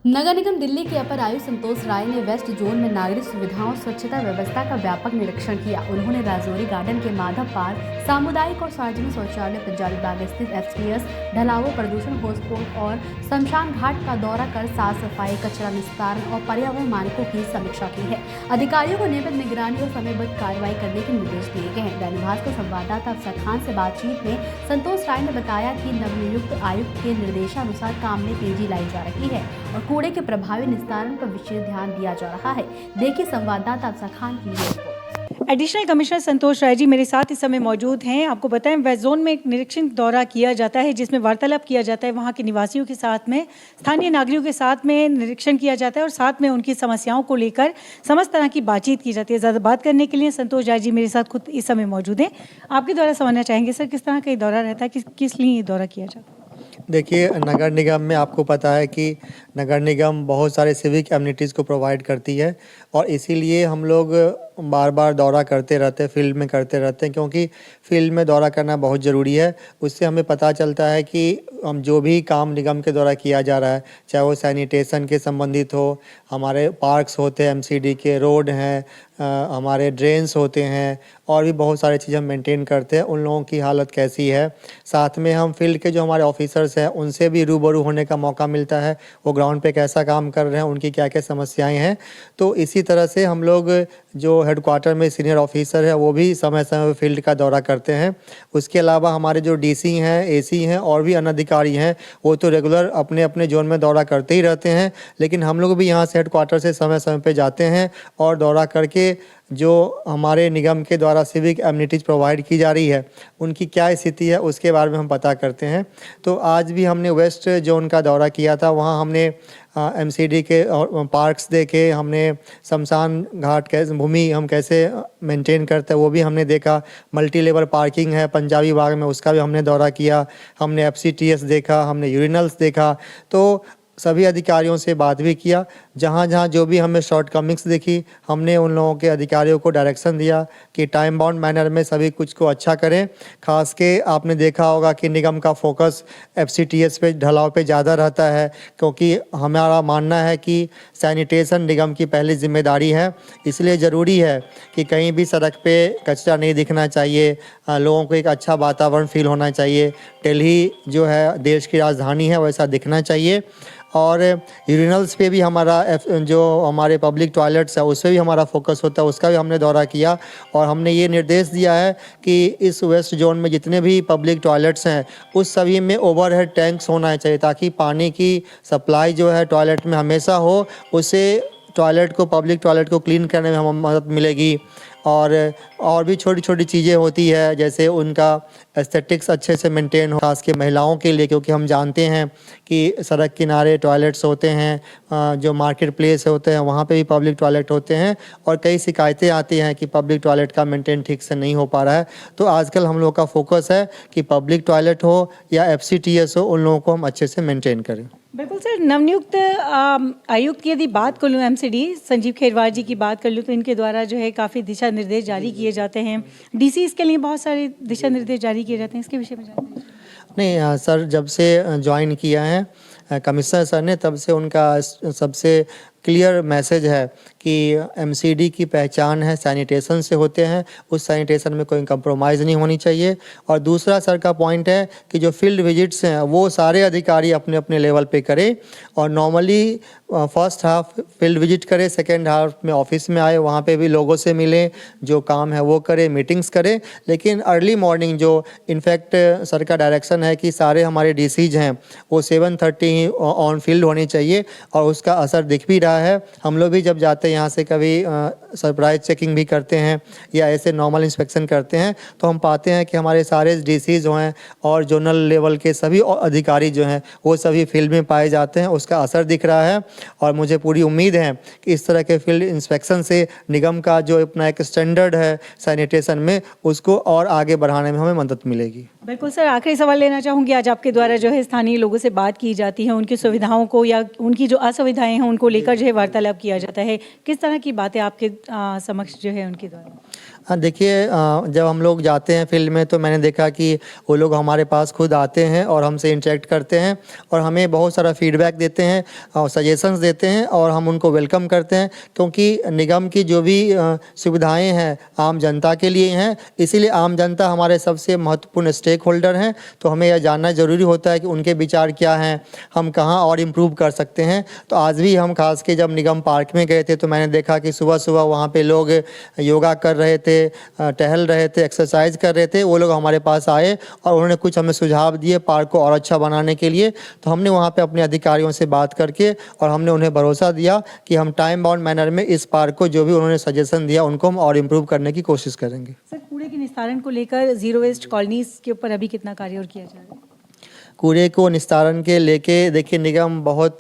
नगर निगम दिल्ली के अपर आयुक्त संतोष राय ने वेस्ट जोन में नागरिक सुविधाओं स्वच्छता व्यवस्था का व्यापक निरीक्षण किया। उन्होंने राजौरी गार्डन के माधव पार्क, सामुदायिक और सार्वजनिक शौचालय, पंजाबी बाग स्थित एफसीएस, ढलावों, प्रदूषण हॉटस्पॉट और शमशान घाट का दौरा कर साफ सफाई, कचरा निस्तारण और पर्यावरण मानकों की समीक्षा की है। अधिकारियों को नियमित निगरानी और समयबद्ध कार्रवाई करने के निर्देश दिए गए हैं। दैनिक भास्कर संवाददाता अफसर खान से बातचीत में संतोष राय ने बताया कि नवनियुक्त आयुक्त के निर्देशानुसार काम में तेजी लाई जा रही है और कूड़े के प्रभावी निस्तारण पर विशेष ध्यान दिया जा रहा है। देखिए संवाददाता अफसर खान की रिपोर्ट। एडिशनल कमिश्नर संतोष राय जी मेरे साथ इस समय मौजूद हैं। आपको बताएं, वेस्ट जोन में एक निरीक्षण दौरा किया जाता है जिसमें वार्तालाप किया जाता है वहां के निवासियों के साथ में, स्थानीय नागरिकों के साथ में निरीक्षण किया जाता है और साथ में उनकी समस्याओं को लेकर समस्त तरह की बातचीत की जाती है। ज़्यादा बात करने के लिए संतोष राय जी मेरे साथ खुद इस समय मौजूद हैं। आपके द्वारा समझना चाहेंगे सर, किस तरह का ये दौरा रहता है, किस लिए ये दौरा किया जाता है? देखिए, नगर निगम में आपको पता है कि नगर निगम बहुत सारे सिविक एमिनिटीज़ को प्रोवाइड करती है और इसीलिए हम लोग बार बार दौरा करते रहते हैं, फील्ड में करते रहते हैं, क्योंकि फील्ड में दौरा करना बहुत ज़रूरी है। उससे हमें पता चलता है कि हम जो भी काम निगम के द्वारा किया जा रहा है, चाहे वो सैनिटेशन के संबंधित हो, हमारे पार्क्स होते हैं, एमसीडी के रोड हैं, हमारे ड्रेन्स होते हैं और भी बहुत सारी चीज़ें हम मेंटेन करते हैं, उन लोगों की हालत कैसी है। साथ में हम फील्ड के जो हमारे ऑफिसर्स हैं उनसे भी रूबरू होने का मौका मिलता है, वो ग्राउंड पे कैसा काम कर रहे हैं, उनकी क्या क्या समस्याएं हैं। तो इसी तरह से हम लोग जो हेडक्वार्टर में सीनियर ऑफिसर है वो भी समय समय पर फील्ड का दौरा करते हैं। उसके अलावा हमारे जो डीसी हैं, एसी हैं और भी अन्य अधिकारी हैं वो तो रेगुलर अपने अपने जोन में दौरा करते ही रहते हैं, लेकिन हम लोग भी यहाँ से हेडक्वार्टर से समय समय पर जाते हैं और दौरा करके जो हमारे निगम के द्वारा सिविक एमिनिटीज़ प्रोवाइड की जा रही है उनकी क्या स्थिति है उसके बारे में हम पता करते हैं। तो आज भी हमने वेस्ट जोन का दौरा किया था, वहाँ हमने एमसीडी के और पार्क्स देखे, हमने शमशान घाट कैसे भूमि हम कैसे मेंटेन करते हैं वो भी हमने देखा। मल्टी लेवल पार्किंग है पंजाबी बाग में, उसका भी हमने दौरा किया। हमने एफसीटीएस देखा, हमने यूरिनल्स देखा। तो सभी अधिकारियों से बात भी किया, जहाँ जहाँ जो भी हमें शॉर्टकमिंग्स दिखी हमने उन लोगों के अधिकारियों को डायरेक्शन दिया कि टाइम बाउंड मैनर में सभी कुछ को अच्छा करें। खास के आपने देखा होगा कि निगम का फोकस एफसीटीएस पे, ढलाव पे ज़्यादा रहता है, क्योंकि हमारा मानना है कि सैनिटेशन निगम की पहली जिम्मेदारी है। इसलिए ज़रूरी है कि कहीं भी सड़क पे कचरा नहीं दिखना चाहिए, लोगों को एक अच्छा वातावरण फील होना चाहिए। दिल्ली जो है देश की राजधानी है, वैसा दिखना चाहिए। और यूरिनल्स पे भी हमारा जो हमारे पब्लिक टॉयलेट्स है उस पर भी हमारा फोकस होता है, उसका भी हमने दौरा किया और हमने ये निर्देश दिया है कि इस वेस्ट जोन में जितने भी पब्लिक टॉयलेट्स हैं उस सभी में ओवरहेड टैंक्स होना चाहिए, ताकि पानी की सप्लाई जो है टॉयलेट में हमेशा हो। उससे टॉयलेट को, पब्लिक टॉयलेट को क्लीन करने में हमें मदद मिलेगी। और भी छोटी छोटी चीज़ें होती है, जैसे उनका एस्थेटिक्स अच्छे से मेंटेन हो, खास के महिलाओं के लिए, क्योंकि हम जानते हैं कि सड़क किनारे टॉयलेट्स होते हैं, जो मार्केट प्लेस होते हैं वहाँ पे भी पब्लिक टॉयलेट होते हैं और कई शिकायतें आती हैं कि पब्लिक टॉयलेट का मेंटेन ठीक से नहीं हो पा रहा है। तो आजकल हम लोग का फोकस है कि पब्लिक टॉयलेट हो या एफसीटीएस हो, उन लोगों को हम अच्छे से मेंटेन करें। बिल्कुल सर, नवनियुक्त आयुक्त की यदि बात कर लूँ, एमसीडी संजीव खेरवार जी की बात कर लूँ, तो इनके द्वारा जो है काफ़ी दिशा निर्देश जारी किए जाते हैं। डीसी इसके लिए बहुत सारे दिशा निर्देश जारी किए जाते हैं, इसके विषय में जानते हैं? नहीं सर, जब से ज्वाइन किया है कमिश्नर सर ने, तब से उनका सबसे क्लियर मैसेज है कि एमसीडी की पहचान है सैनिटेशन से होते हैं, उस सैनिटेशन में कोई कंप्रोमाइज़ नहीं होनी चाहिए। और दूसरा सर का पॉइंट है कि जो फील्ड विजिट्स हैं वो सारे अधिकारी अपने अपने लेवल पे करें और normally first half field visit करें, सेकेंड हाफ में ऑफिस में आए, वहाँ पे भी लोगों से मिलें, जो काम है वो करें, मीटिंग्स करें। लेकिन अर्ली मॉर्निंग जो इनफैक्ट सर का डायरेक्शन है कि सारे हमारे डीसीज हैं वो 7:30 ही ऑन फील्ड होनी चाहिए और उसका असर दिख भी रहा है। हम लोग भी जब जाते हैं यहाँ से, कभी सरप्राइज चेकिंग भी करते हैं या ऐसे नॉर्मल इंस्पेक्शन करते हैं, तो हम पाते हैं कि हमारे सारे डीसी जो हैं और जोनल लेवल के सभी अधिकारी जो हैं वो सभी फील्ड में पाए जाते हैं। उसका असर दिख रहा है और मुझे पूरी उम्मीद है कि इस तरह के फील्ड इंस्पेक्शन से निगम का जो अपना एक स्टैंडर्ड है सैनिटेशन में, उसको और आगे बढ़ाने में हमें मदद मिलेगी। बिल्कुल सर, आखिरी सवाल लेना चाहूँगी। आज आपके द्वारा जो है स्थानीय लोगों से बात की जाती है, उनकी सुविधाओं को या उनकी जो असुविधाएं हैं उनको लेकर जो है वार्तालाप किया जाता है, किस तरह की बातें आपके समक्ष जो है उनके द्वारा? देखिए जब हम लोग जाते हैं फील्ड में तो मैंने देखा कि वो लोग हमारे पास खुद आते हैं और हमसे इंटरेक्ट करते हैं और हमें बहुत सारा फीडबैक देते हैं और सजेशंस देते हैं और हम उनको वेलकम करते हैं, क्योंकि निगम की जो भी सुविधाएं हैं आम जनता के लिए हैं, इसीलिए आम जनता हमारे सबसे महत्वपूर्ण स्टेक होल्डर हैं। तो हमें यह जानना ज़रूरी होता है कि उनके विचार क्या हैं, हम कहाँ और इम्प्रूव कर सकते हैं। तो आज भी हम खास के जब निगम पार्क में गए थे तो मैंने देखा कि सुबह सुबह वहाँ पे लोग योगा कर रहे थे, टहल रहे थे, एक्सरसाइज कर रहे थे। वो लोग हमारे पास आए और उन्होंने कुछ हमें सुझाव दिए पार्क को और अच्छा बनाने के लिए। तो हमने वहाँ पे अपने अधिकारियों से बात करके और हमने उन्हें भरोसा दिया कि हम टाइम बाउंड मैनर में इस पार्क को जो भी उन्होंने सजेशन दिया उनको हम और इम्प्रूव करने की कोशिश करेंगे। सर, कूड़े के निस्तारण को लेकर जीरो वेस्ट कॉलोनीज के ऊपर अभी कितना कार्य और किया जा रहा है? कूड़े को निस्तारण के लेके देखिए निगम बहुत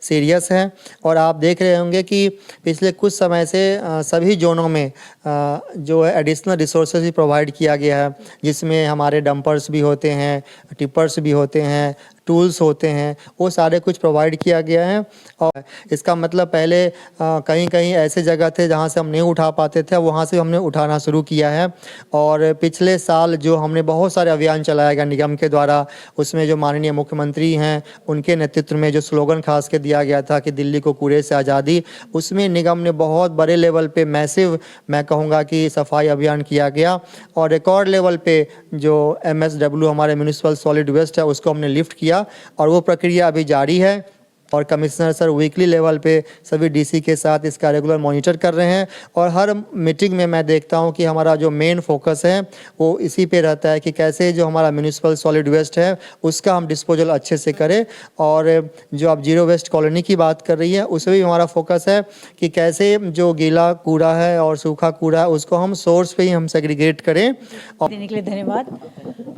सीरियस है और आप देख रहे होंगे कि पिछले कुछ समय से सभी जोनों में जो है एडिशनल रिसोर्सेज भी प्रोवाइड किया गया है, जिसमें हमारे डंपर्स भी होते हैं, टिपर्स भी होते हैं, टूल्स होते हैं, वो सारे कुछ प्रोवाइड किया गया है। और इसका मतलब पहले कहीं कहीं ऐसे जगह थे जहाँ से हम नहीं उठा पाते थे, वहाँ से हमने उठाना शुरू किया है। और पिछले साल जो हमने बहुत सारे अभियान चलाया गया निगम के द्वारा, उसमें जो माननीय मुख्यमंत्री हैं उनके नेतृत्व में जो स्लोगन खास के दिया गया था कि दिल्ली को कूड़े से आज़ादी, उसमें निगम ने बहुत बड़े लेवल पे मैसिव, मैं कहूँगा कि सफाई अभियान किया गया। और रिकॉर्ड लेवल पे जो MSW हमारे म्यूनिसिपल सॉलिड वेस्ट है उसको हमने लिफ्ट किया और वो प्रक्रिया अभी जारी है। और कमिश्नर सर वीकली लेवल पे सभी DC के साथ इसका रेगुलर मॉनिटर कर रहे हैं। और हर मीटिंग में मैं देखता हूं कि हमारा जो मेन फोकस है वो इसी पे रहता है कि कैसे जो हमारा म्यूनिसिपल सॉलिड वेस्ट है उसका हम डिस्पोजल अच्छे से करें। और जो आप जीरो वेस्ट कॉलोनी की बात कर रही है उसमें भी हमारा फोकस है कि कैसे जो गीला कूड़ा है और सूखा कूड़ा है उसको हम सोर्स पे ही हम सेग्रीगेट करें। और देने के लिए धन्यवाद।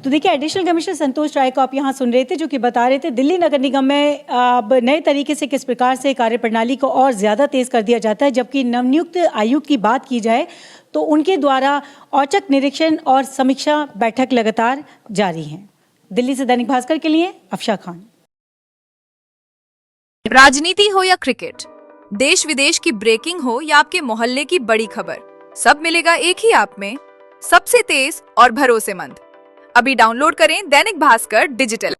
तो देखिए, एडिशनल कमिश्नर संतोष राय को आप यहाँ सुन रहे थे, जो कि बता रहे थे दिल्ली नगर निगम में अब नए तरीके से किस प्रकार से कार्यप्रणाली को और ज़्यादा तेज कर दिया जाता है। जबकि नवनियुक्त आयुक्त की बात की जाए तो उनके द्वारा औचक निरीक्षण और समीक्षा बैठक लगातार जारी है। दिल्ली से दैनिक भास्कर के लिए अफशा खान। राजनीति हो या क्रिकेट, देश विदेश की ब्रेकिंग हो या आपके मोहल्ले की बड़ी खबर, सब मिलेगा एक ही ऐप में, सबसे तेज और भरोसेमंद। अभी डाउनलोड करें दैनिक भास्कर डिजिटल।